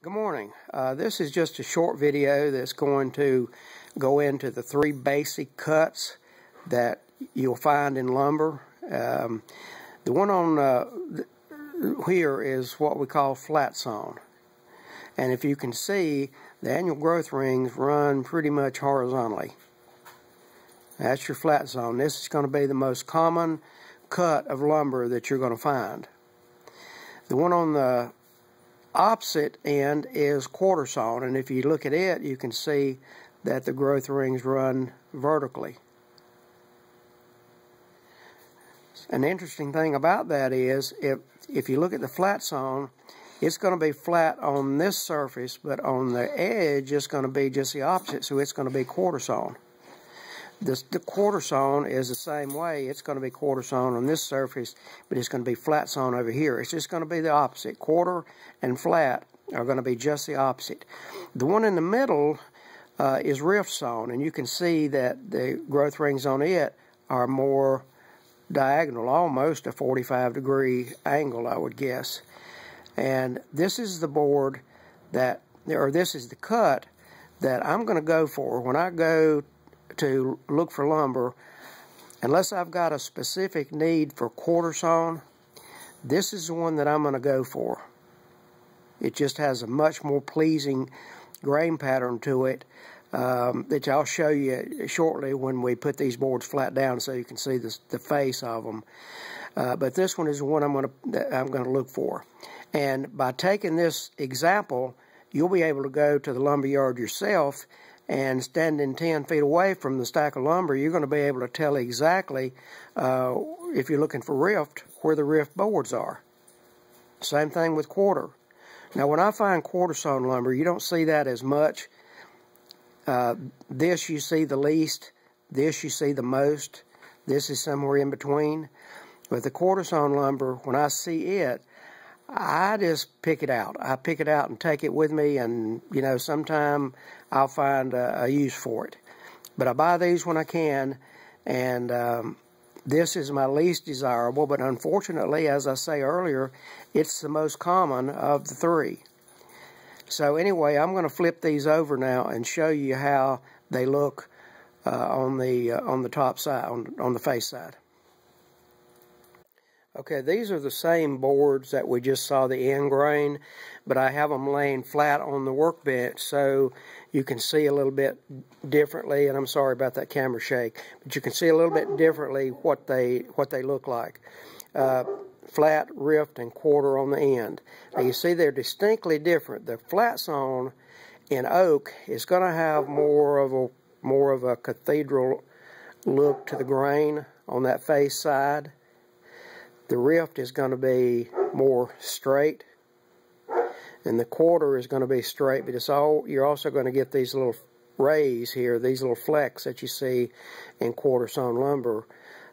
Good morning. This is just a short video that's going to go into the three basic cuts that you'll find in lumber. The one on here is what we call flat sawn. And if you can see, the annual growth rings run pretty much horizontally. That's your flat sawn. This is going to be the most common cut of lumber that you're going to find. The one on the opposite end is quarter sawn, and if you look at it, you can see that the growth rings run vertically. An interesting thing about that is if you look at the flat sawn, it's going to be flat on this surface, but on the edge it's going to be just the opposite, so it's going to be quarter sawn. The quarter sawn is the same way. It's going to be quarter sawn on this surface, but it's going to be flat sawn over here. It's just going to be the opposite. Quarter and flat are going to be just the opposite. The one in the middle is rift sawn, and you can see that the growth rings on it are more diagonal, almost a 45-degree angle, I would guess. And this is the board that, or this is the cut that I'm going to go for when I go to look for lumber. Unless I've got a specific need for quarter sawn, this is the one that I'm going to go for. It just has a much more pleasing grain pattern to it, that I'll show you shortly when we put these boards flat down so you can see the face of them. But this one is the one I'm going to look for. And by taking this example, you'll be able to go to the lumber yard yourself, and standing 10 feet away from the stack of lumber, you're going to be able to tell exactly, if you're looking for rift, where the rift boards are. Same thing with quarter. Now, when I find quarter sawn lumber, you don't see that as much. This you see the least. This you see the most. This is somewhere in between. But the quarter sawn lumber, when I see it, I just pick it out. I pick it out and take it with me, and, you know, sometime I'll find a use for it. But I buy these when I can, and this is my least desirable, but unfortunately, as I say earlier, it's the most common of the three. So anyway, I'm going to flip these over now and show you how they look on the top side, on the face side. Okay, these are the same boards that we just saw the end grain, but I have them laying flat on the workbench so you can see a little bit differently, and I'm sorry about that camera shake, but you can see a little bit differently what they look like. Flat, rift, and quarter on the end. Now you see they're distinctly different. The flat sawn in oak is going to have more of a cathedral look to the grain on that face side. The rift is going to be more straight, and the quarter is going to be straight, but you're also going to get these little rays here, these little flecks that you see in quarter sawn lumber.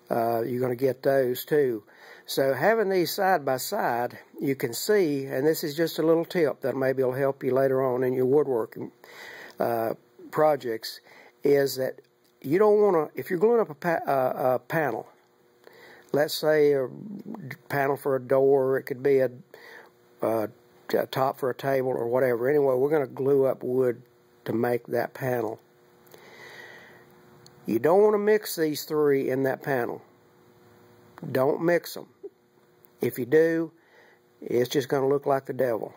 You're going to get those too. So having these side by side, you can see, and this is just a little tip that maybe will help you later on in your woodworking projects, is that you don't want to, if you're gluing up a panel, let's say a panel for a door, it could be a top for a table or whatever. Anyway, we're going to glue up wood to make that panel. You don't want to mix these three in that panel. Don't mix them. If you do, it's just going to look like the devil.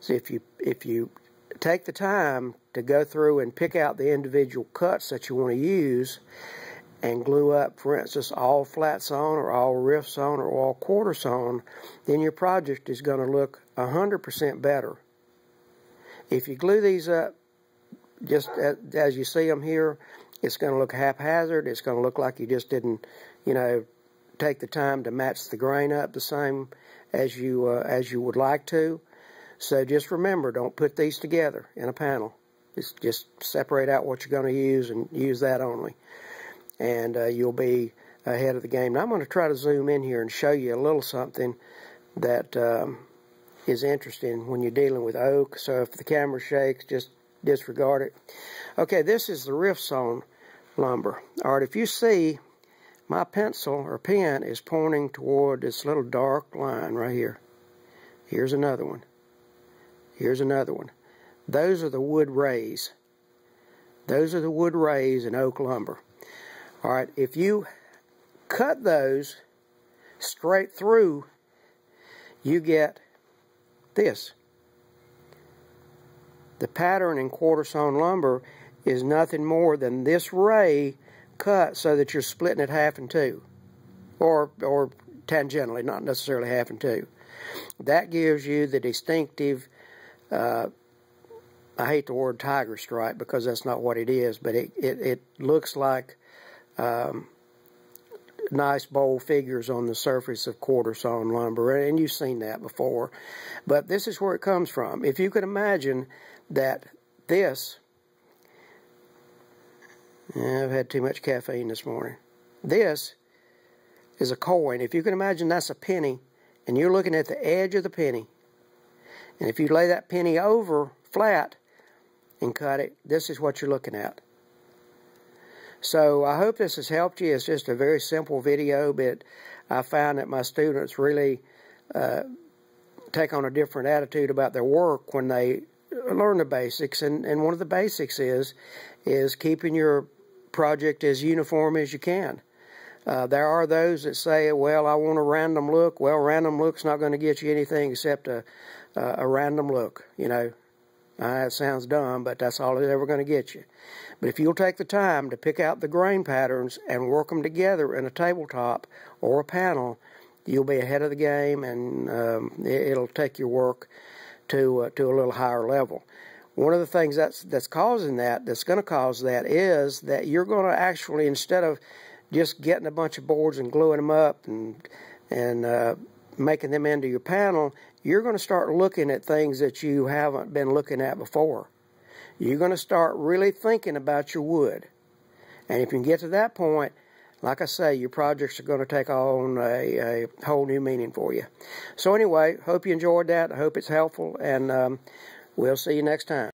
So if you take the time to go through and pick out the individual cuts that you want to use, and glue up, for instance, all flat sawn or all rift sawn or all quarter sawn, then your project is going to look 100% better. If you glue these up just as you see them here, it's going to look haphazard. It's going to look like you just didn't, you know, take the time to match the grain up the same as you would like to. So just remember, don't put these together in a panel. Just separate out what you're going to use and use that only. And you'll be ahead of the game. Now I'm going to try to zoom in here and show you a little something that is interesting when you're dealing with oak. So if the camera shakes, just disregard it. Okay, this is the rift sawn lumber. All right, if you see, my pencil or pen is pointing toward this little dark line right here. Here's another one. Here's another one. Those are the wood rays. Those are the wood rays in oak lumber. All right, if you cut those straight through, you get this. The pattern in quarter sawn lumber is nothing more than this ray cut so that you're splitting it half in two, or tangentially, not necessarily half in two. That gives you the distinctive, I hate the word tiger stripe because that's not what it is, but it looks like nice bold figures on the surface of quarter sawn lumber, and you've seen that before. But this is where it comes from. If you could imagine that this, I've had too much caffeine this morning. This is a coin. If you can imagine that's a penny, and you're looking at the edge of the penny, and if you lay that penny over flat and cut it, this is what you're looking at. So I hope this has helped you. It's just a very simple video, but I found that my students really take on a different attitude about their work when they learn the basics. And one of the basics is keeping your project as uniform as you can. There are those that say, well, I want a random look. Well, random look's not going to get you anything except a random look, you know. It sounds dumb, but that's all it's ever going to get you. But if you'll take the time to pick out the grain patterns and work them together in a tabletop or a panel, you'll be ahead of the game, and it'll take your work to a little higher level. One of the things that's causing that, that's going to cause that, is that you're going to actually, instead of just getting a bunch of boards and gluing them up and making them into your panel, you're going to start looking at things that you haven't been looking at before. You're going to start really thinking about your wood. And if you can get to that point, like I say, your projects are going to take on a whole new meaning for you. So anyway, hope you enjoyed that. I hope it's helpful, and we'll see you next time.